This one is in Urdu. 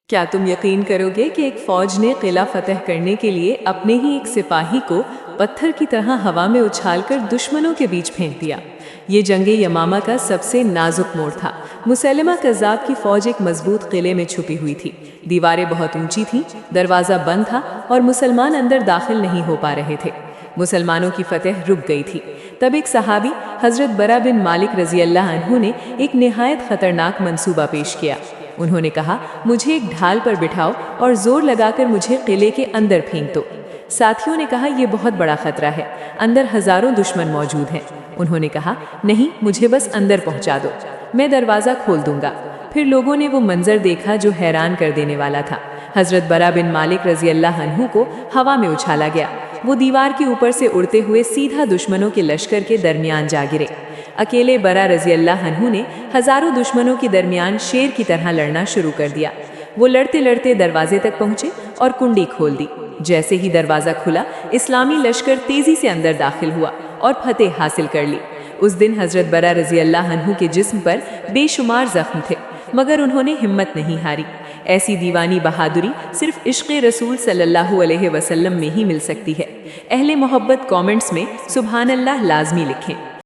کیا تم یقین کرو گے کہ ایک فوج نے قلعہ فتح کرنے کے لیے اپنے ہی ایک سپاہی کو پتھر کی طرح ہوا میں اچھال کر دشمنوں کے بیچ پھینک دیا۔ یہ جنگ یمامہ کا سب سے نازک موڑ تھا۔ مسیلمہ کذاب کی فوج ایک مضبوط قلعے میں چھپی ہوئی تھی۔ دیواریں بہت اونچی تھیں، دروازہ بند تھا اور مسلمان اندر داخل نہیں ہو پا رہے تھے۔ مسلمانوں کی فتح رک گئی تھی۔ تب ایک صحابی حضرت برا بن مالک رضی اللہ عنہ نے ایک نہایت خطرناک منصوبہ پیش کیا۔ انہوں نے کہا، مجھے ایک ڈھال پر بٹھاؤ اور زور لگا کر مجھے قلعے کے اندر پھینک دو۔ ساتھیوں نے کہا، یہ بہت بڑا خطرہ ہے، اندر ہزاروں دشمن موجود ہیں۔ انہوں نے کہا، نہیں، مجھے بس اندر پہنچا دو، میں دروازہ کھول دوں گا۔ پھر لوگوں نے وہ منظر دیکھا جو حیران کر دینے والا تھا۔ حضرت برا بن مالک رضی اللہ عنہ کو ہوا میں اچھالا گیا۔ وہ دیوار کے اوپر سے اڑتے ہوئے سیدھا دشمنوں کے لشکر کے درمیان جا گرے۔ اکیلے برا رضی اللہ عنہ نے ہزاروں دشمنوں کے درمیان شیر کی طرح لڑنا شروع کر دیا۔ وہ لڑتے لڑتے دروازے تک پہنچے اور کنڈی کھول دی۔ جیسے ہی دروازہ کھلا، اسلامی لشکر تیزی سے اندر داخل ہوا اور فتح حاصل کر لی۔ اس دن حضرت برا رضی اللہ عنہ کے جسم پر بے شمار زخم تھے، مگر انہوں نے ہمت نہیں ہاری۔ ایسی دیوانی بہادری صرف عشق رسول صلی اللہ علیہ وسلم میں ہی مل سکتی ہے۔ اہل محبت کامنٹس میں سبحان اللہ لازمی لکھیں۔